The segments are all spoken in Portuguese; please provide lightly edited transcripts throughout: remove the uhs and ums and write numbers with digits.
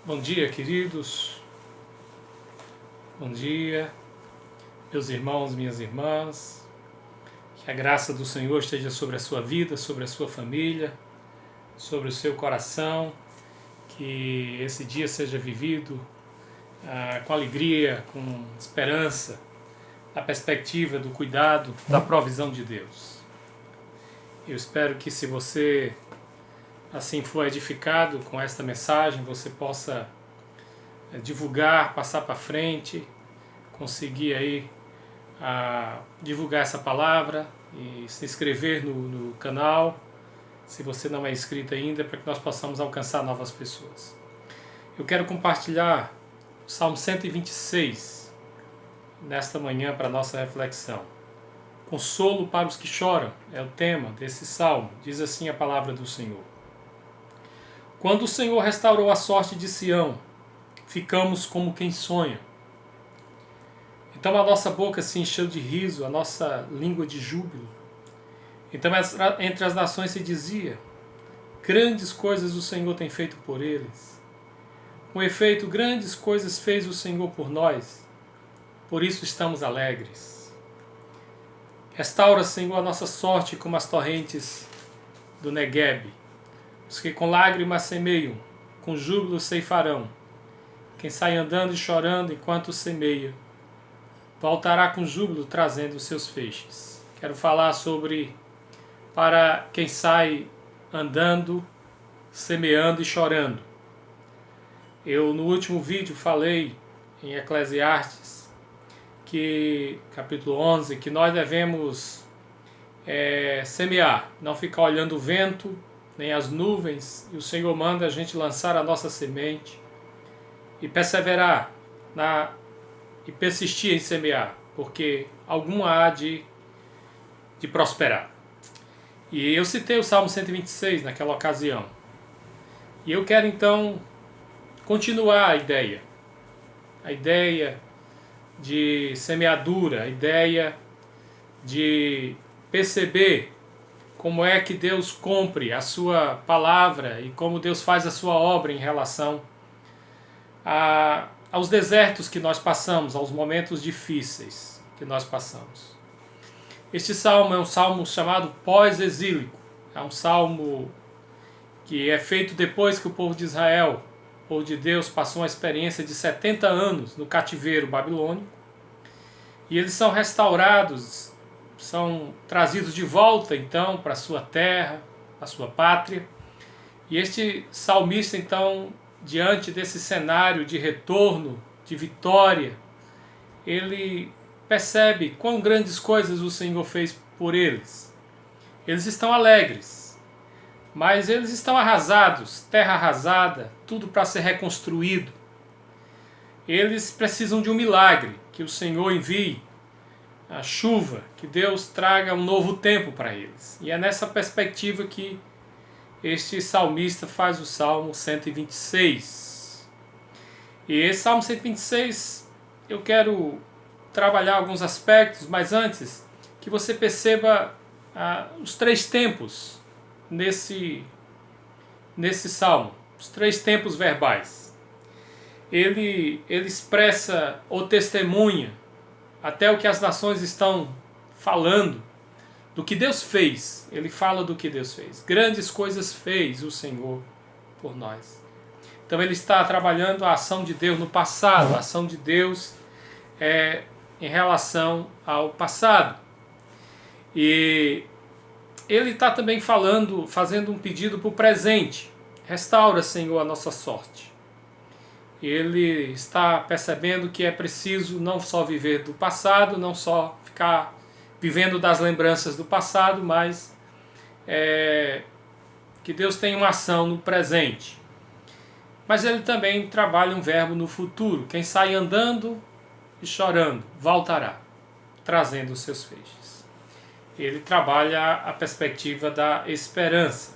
Bom dia, queridos. Bom dia, meus irmãos, minhas irmãs. Que a graça do Senhor esteja sobre a sua vida, sobre a sua família, sobre o seu coração. Que esse dia seja vivido com alegria, com esperança, na perspectiva do cuidado, da provisão de Deus. Eu espero que, se você assim for edificado com esta mensagem, você possa divulgar, passar para frente, conseguir aí divulgar essa palavra e se inscrever no canal, se você não é inscrito ainda, para que nós possamos alcançar novas pessoas. Eu quero compartilhar o Salmo 126 nesta manhã para a nossa reflexão. Consolo para os que choram é o tema desse salmo. Diz assim a palavra do Senhor: Quando o Senhor restaurou a sorte de Sião, ficamos como quem sonha. Então a nossa boca se encheu de riso, a nossa língua de júbilo. Então entre as nações se dizia: grandes coisas o Senhor tem feito por eles. Com efeito, grandes coisas fez o Senhor por nós, por isso estamos alegres. Restaura, Senhor, a nossa sorte como as torrentes do Neguebe. Os que com lágrimas semeiam, com júbilo ceifarão. Quem sai andando e chorando enquanto semeia, voltará com júbilo trazendo os seus feixes. Quero falar sobre para quem sai andando, semeando e chorando. Eu no último vídeo falei em Eclesiastes, capítulo 11, que nós devemos semear, não ficar olhando o vento, nem as nuvens, e o Senhor manda a gente lançar a nossa semente e perseverar e persistir em semear, porque alguma há de prosperar. E eu citei o Salmo 126 naquela ocasião. E eu quero então continuar a ideia de semeadura, a ideia de perceber como é que Deus cumpre a sua palavra e como Deus faz a sua obra em relação aos desertos que nós passamos, aos momentos difíceis que nós passamos. Este salmo é um salmo chamado pós-exílico. É um salmo que é feito depois que o povo de Israel, o povo de Deus, passou uma experiência de 70 anos no cativeiro babilônico. E eles são restaurados, são trazidos de volta então para a sua terra, a sua pátria. E este salmista então, diante desse cenário de retorno, de vitória, ele percebe quão grandes coisas o Senhor fez por eles. Eles estão alegres, mas eles estão arrasados, terra arrasada, tudo para ser reconstruído. Eles precisam de um milagre, que o Senhor envie a chuva, que Deus traga um novo tempo para eles. E é nessa perspectiva que este salmista faz o Salmo 126. E esse Salmo 126 eu quero trabalhar alguns aspectos, mas antes que você perceba os três tempos nesse salmo, os três tempos verbais. Ele expressa ou testemunha até o que as nações estão falando do que Deus fez. Ele fala do que Deus fez. Grandes coisas fez o Senhor por nós. Então ele está trabalhando a ação de Deus no passado, a ação de Deus em relação ao passado. E ele está também fazendo um pedido para o presente. Restaura, Senhor, a nossa sorte. Ele está percebendo que é preciso não só viver do passado, não só ficar vivendo das lembranças do passado, mas que Deus tem uma ação no presente. Mas ele também trabalha um verbo no futuro. Quem sai andando e chorando, voltará, trazendo os seus feixes. Ele trabalha a perspectiva da esperança,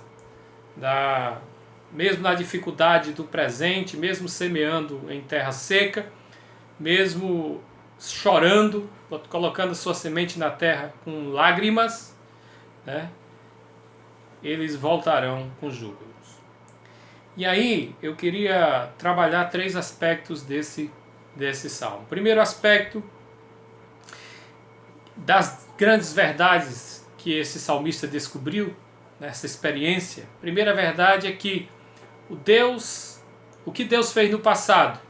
mesmo na dificuldade do presente, mesmo semeando em terra seca, mesmo chorando, colocando sua semente na terra com lágrimas, eles voltarão com júbilos. E aí eu queria trabalhar 3 aspectos desse salmo. Primeiro aspecto, das grandes verdades que esse salmista descobriu nessa experiência. Primeira verdade é que o que Deus fez no passado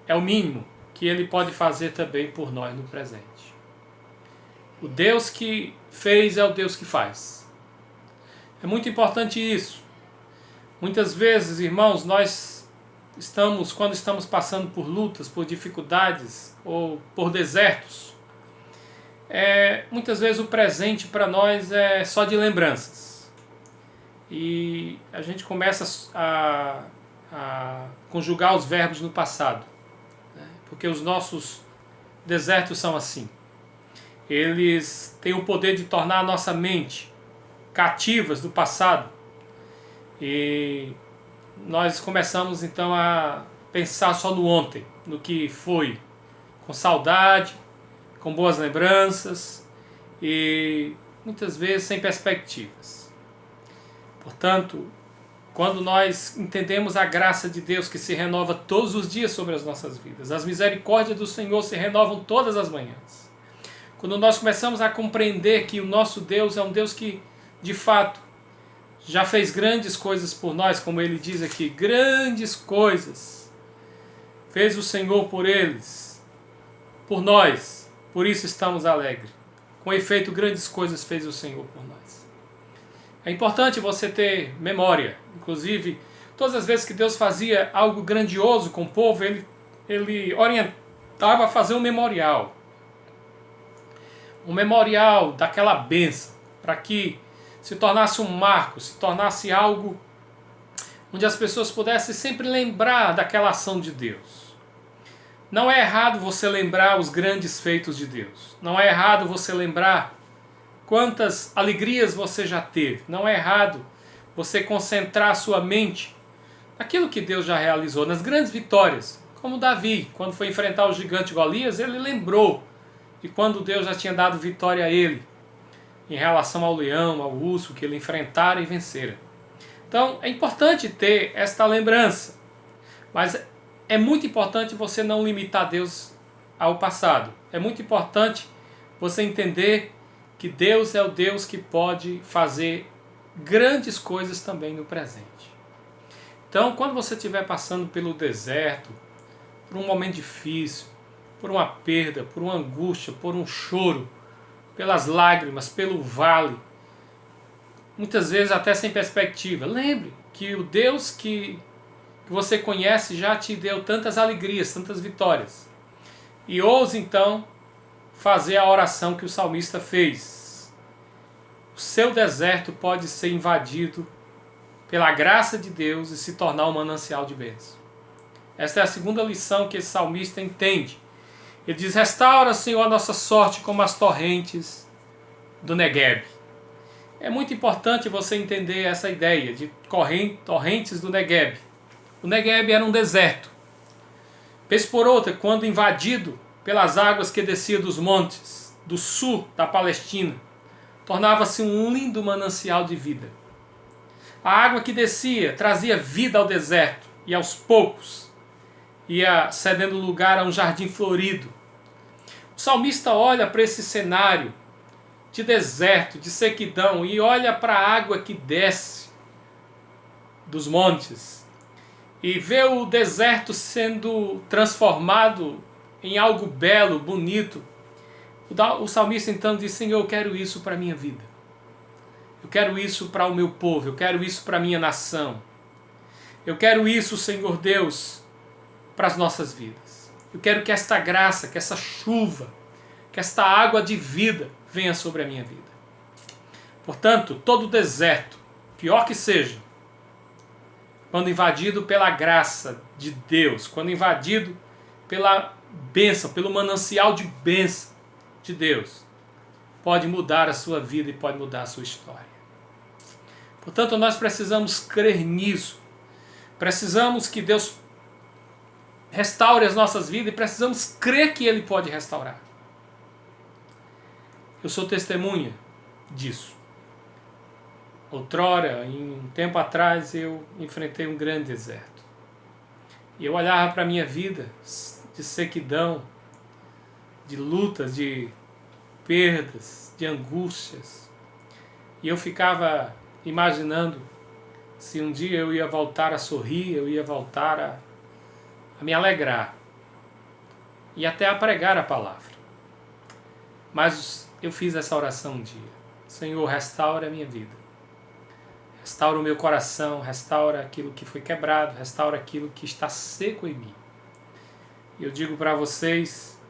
é o mínimo que Ele pode fazer também por nós no presente. O Deus que fez é o Deus que faz. É muito importante isso. Muitas vezes, irmãos, quando estamos passando por lutas, por dificuldades ou por desertos, muitas vezes o presente para nós é só de lembranças. E a gente começa a conjugar os verbos no passado, né? Porque os nossos desertos são assim. Eles têm o poder de tornar a nossa mente cativas do passado. E nós começamos então a pensar só no ontem, no que foi, com saudade, com boas lembranças e muitas vezes sem perspectivas. Portanto, quando nós entendemos a graça de Deus que se renova todos os dias sobre as nossas vidas, as misericórdias do Senhor se renovam todas as manhãs. Quando nós começamos a compreender que o nosso Deus é um Deus que, de fato, já fez grandes coisas por nós, como ele diz aqui, grandes coisas fez o Senhor por eles, por nós, por isso estamos alegres. Com efeito, grandes coisas fez o Senhor por nós. É importante você ter memória. Inclusive, todas as vezes que Deus fazia algo grandioso com o povo, ele orientava a fazer um memorial. Um memorial daquela bênção, para que se tornasse um marco, se tornasse algo onde as pessoas pudessem sempre lembrar daquela ação de Deus. Não é errado você lembrar os grandes feitos de Deus. Não é errado você lembrar quantas alegrias você já teve. Não é errado você concentrar a sua mente naquilo que Deus já realizou, nas grandes vitórias. Como Davi, quando foi enfrentar o gigante Golias, ele lembrou de quando Deus já tinha dado vitória a ele em relação ao leão, ao urso que ele enfrentara e vencera. Então é importante ter esta lembrança, mas é muito importante você não limitar Deus ao passado. É muito importante você entender que Deus é o Deus que pode fazer grandes coisas também no presente. Então, quando você estiver passando pelo deserto, por um momento difícil, por uma perda, por uma angústia, por um choro, pelas lágrimas, pelo vale, muitas vezes até sem perspectiva, lembre que o Deus que você conhece já te deu tantas alegrias, tantas vitórias. E ouse então fazer a oração que o salmista fez. O seu deserto pode ser invadido pela graça de Deus e se tornar um manancial de bênção. Esta é a segunda lição que esse salmista entende. Ele diz: restaura, Senhor, a nossa sorte como as torrentes do Negueb. É muito importante você entender essa ideia de torrentes do Negueb. O Negueb era um deserto. Vez por outra, quando invadido pelas águas que desciam dos montes do sul da Palestina, tornava-se um lindo manancial de vida. A água que descia trazia vida ao deserto e aos poucos ia cedendo lugar a um jardim florido. O salmista olha para esse cenário de deserto, de sequidão, e olha para a água que desce dos montes e vê o deserto sendo transformado em algo belo, bonito. O salmista então diz: Senhor, eu quero isso para a minha vida. Eu quero isso para o meu povo, eu quero isso para a minha nação. Eu quero isso, Senhor Deus, para as nossas vidas. Eu quero que esta graça, que essa chuva, que esta água de vida venha sobre a minha vida. Portanto, todo deserto, pior que seja, quando invadido pela graça de Deus, quando invadido pela bênção, pelo manancial de bênção de Deus, pode mudar a sua vida e pode mudar a sua história. Portanto, nós precisamos crer nisso. Precisamos que Deus restaure as nossas vidas e precisamos crer que Ele pode restaurar. Eu sou testemunha disso. Outrora, em um tempo atrás, eu enfrentei um grande deserto. E eu olhava para a minha vida de sequidão, de lutas, de perdas, de angústias. E eu ficava imaginando se um dia eu ia voltar a sorrir, eu ia voltar a me alegrar e até a pregar a palavra. Mas eu fiz essa oração um dia. Senhor, restaura a minha vida. Restaura o meu coração, restaura aquilo que foi quebrado, restaura aquilo que está seco em mim. E eu digo para vocês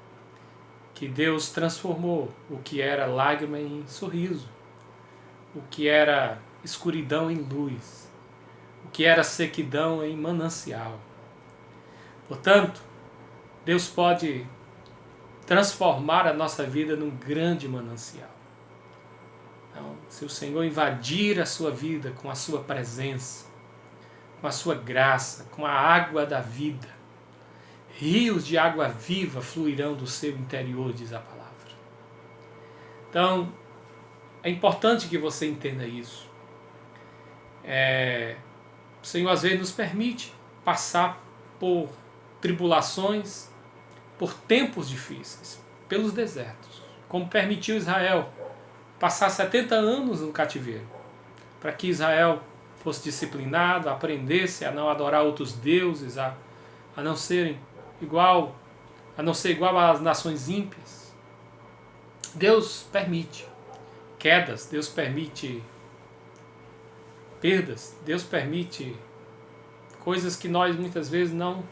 que Deus transformou o que era lágrima em sorriso, o que era escuridão em luz, o que era sequidão em manancial. Portanto, Deus pode transformar a nossa vida num grande manancial. Então, se o Senhor invadir a sua vida com a sua presença, com a sua graça, com a água da vida, rios de água viva fluirão do seu interior, diz a palavra. Então, é importante que você entenda isso. O Senhor às vezes nos permite passar por tribulações, por tempos difíceis, pelos desertos, como permitiu Israel passar 70 anos no cativeiro, para que Israel fosse disciplinado, aprendesse a não adorar outros deuses, a não ser igual às nações ímpias. Deus permite quedas, Deus permite perdas, Deus permite coisas que nós muitas vezes não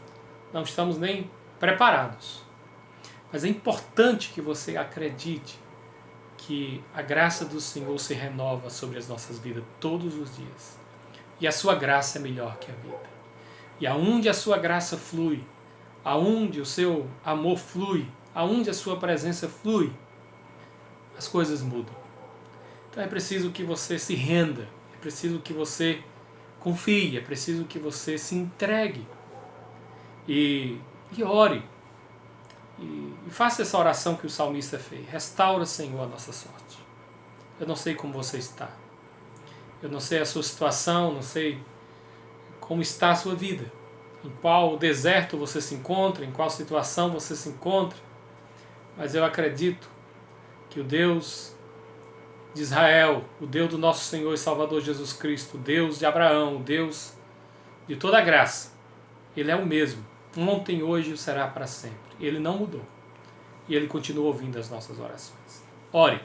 estamos nem preparados. Mas é importante que você acredite que a graça do Senhor se renova sobre as nossas vidas todos os dias. E a sua graça é melhor que a vida. E aonde a sua graça flui, aonde o seu amor flui, aonde a sua presença flui, as coisas mudam. Então é preciso que você se renda, é preciso que você confie, é preciso que você se entregue e ore. E faça essa oração que o salmista fez. Restaura, Senhor, a nossa sorte. Eu não sei como você está. Eu não sei a sua situação, não sei como está a sua vida. Em qual deserto você se encontra, em qual situação você se encontra. Mas eu acredito que o Deus de Israel, o Deus do nosso Senhor e Salvador Jesus Cristo, o Deus de Abraão, o Deus de toda a graça, Ele é o mesmo. Ontem, hoje e será para sempre. Ele não mudou. E Ele continua ouvindo as nossas orações. Ore.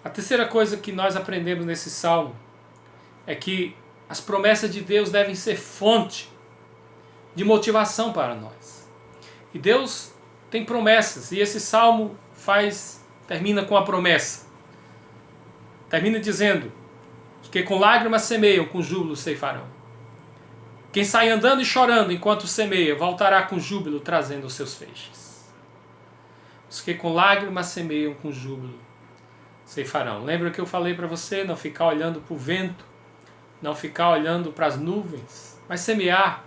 A terceira coisa que nós aprendemos nesse salmo é que as promessas de Deus devem ser fonte de motivação para nós. E Deus tem promessas. E esse salmo termina com a promessa. Termina dizendo que com lágrimas semeiam, com júbilo ceifarão. Quem sai andando e chorando enquanto semeia, voltará com júbilo trazendo os seus feixes. Os que com lágrimas semeiam, com júbilo ceifarão. Lembra que eu falei para você? Não ficar olhando para o vento, não ficar olhando para as nuvens, mas semear.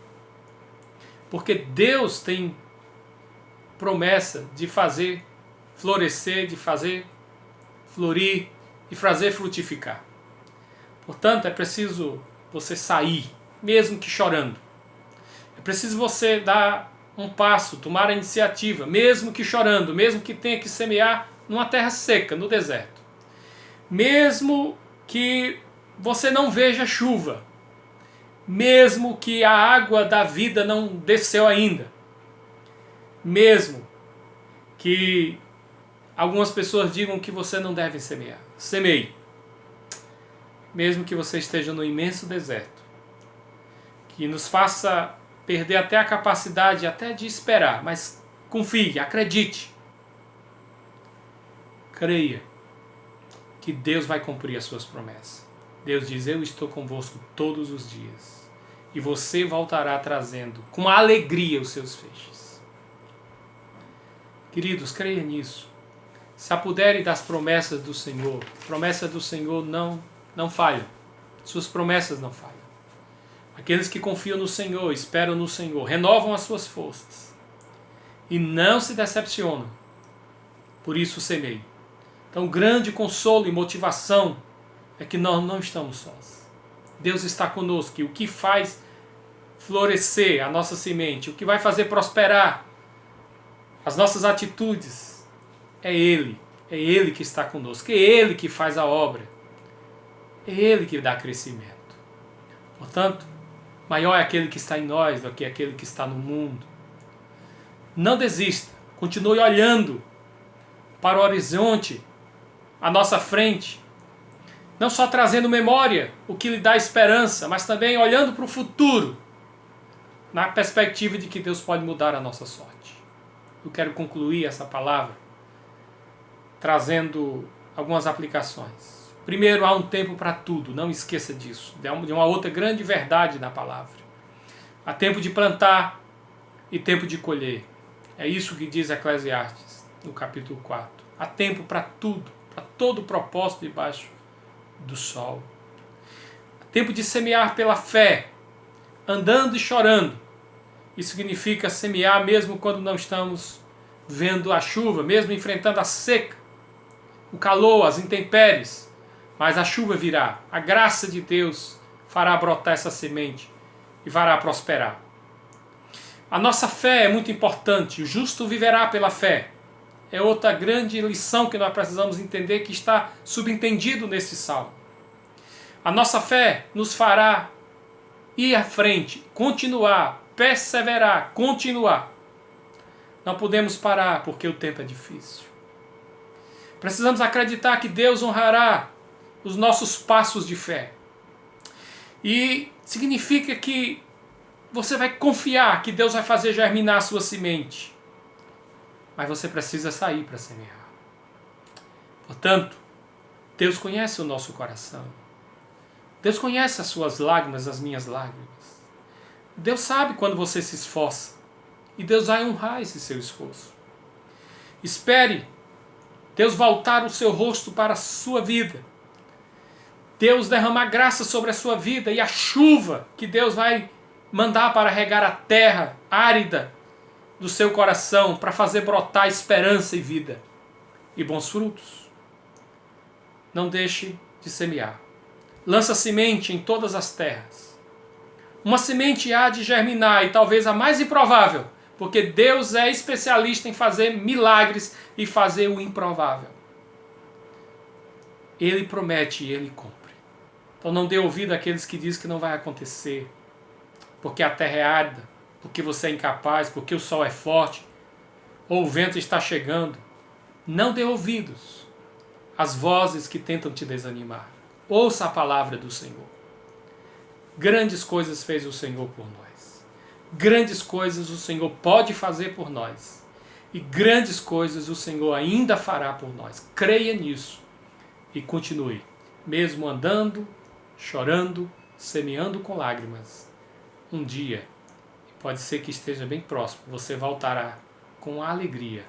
Porque Deus tem promessa de fazer florescer, de fazer florir e fazer frutificar. Portanto, é preciso você sair, mesmo que chorando. É preciso você dar um passo, tomar a iniciativa, mesmo que chorando, mesmo que tenha que semear numa terra seca, no deserto. Mesmo que você não veja chuva, mesmo que a água da vida não desceu ainda, mesmo que algumas pessoas digam que você não deve semear, semeie. Mesmo que você esteja no imenso deserto, que nos faça perder até a capacidade até de esperar, mas confie, acredite, creia que Deus vai cumprir as suas promessas. Deus diz: eu estou convosco todos os dias, e você voltará trazendo com alegria os seus feixes. Queridos, creia nisso. Se apoderem das promessas do Senhor. Promessas do Senhor não falham. Suas promessas não falham. Aqueles que confiam no Senhor, esperam no Senhor, renovam as suas forças e não se decepcionam. Por isso semeiem. Então, grande consolo e motivação é que nós não estamos sós. Deus está conosco, e o que faz florescer a nossa semente, o que vai fazer prosperar as nossas atitudes, é Ele que está conosco, é Ele que faz a obra, é Ele que dá crescimento. Portanto, maior é aquele que está em nós do que aquele que está no mundo. Não desista, continue olhando para o horizonte, à nossa frente, não só trazendo memória o que lhe dá esperança, mas também olhando para o futuro, na perspectiva de que Deus pode mudar a nossa sorte. Eu quero concluir essa palavra trazendo algumas aplicações. Primeiro, há um tempo para tudo, não esqueça disso. De uma outra grande verdade na palavra. Há tempo de plantar e tempo de colher. É isso que diz Eclesiastes, no capítulo 4. Há tempo para tudo, para todo o propósito debaixo do sol. Há tempo de semear pela fé, andando e chorando. Isso significa semear mesmo quando não estamos vendo a chuva, mesmo enfrentando a seca, o calor, as intempéries. Mas a chuva virá, a graça de Deus fará brotar essa semente e fará prosperar. A nossa fé é muito importante, o justo viverá pela fé. É outra grande lição que nós precisamos entender, que está subentendido nesse salmo. A nossa fé nos fará ir à frente, continuar, perseverar, continuar. Não podemos parar porque o tempo é difícil. Precisamos acreditar que Deus honrará os nossos passos de fé. E significa que você vai confiar que Deus vai fazer germinar a sua semente. Mas você precisa sair para semear. Portanto, Deus conhece o nosso coração. Deus conhece as suas lágrimas, as minhas lágrimas. Deus sabe quando você se esforça. E Deus vai honrar esse seu esforço. Espere Deus voltar o seu rosto para a sua vida. Deus derramar graça sobre a sua vida e a chuva que Deus vai mandar para regar a terra árida do seu coração, para fazer brotar esperança e vida e bons frutos. Não deixe de semear. Lança semente em todas as terras. Uma semente há de germinar, e talvez a mais improvável, porque Deus é especialista em fazer milagres e fazer o improvável. Ele promete e Ele cumpre. Então não dê ouvido àqueles que dizem que não vai acontecer, porque a terra é árida, porque você é incapaz, porque o sol é forte, ou o vento está chegando. Não dê ouvidos às vozes que tentam te desanimar. Ouça a palavra do Senhor. Grandes coisas fez o Senhor por nós. Grandes coisas o Senhor pode fazer por nós. E grandes coisas o Senhor ainda fará por nós. Creia nisso e continue. Mesmo andando, chorando, semeando com lágrimas, um dia, pode ser que esteja bem próximo, você voltará com alegria,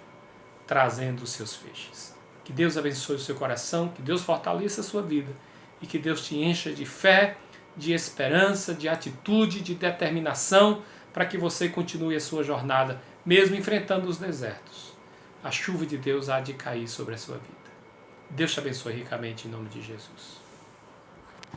trazendo os seus feixes. Que Deus abençoe o seu coração, que Deus fortaleça a sua vida e que Deus te encha de fé, de esperança, de atitude, de determinação, para que você continue a sua jornada, mesmo enfrentando os desertos. A chuva de Deus há de cair sobre a sua vida. Deus te abençoe ricamente em nome de Jesus.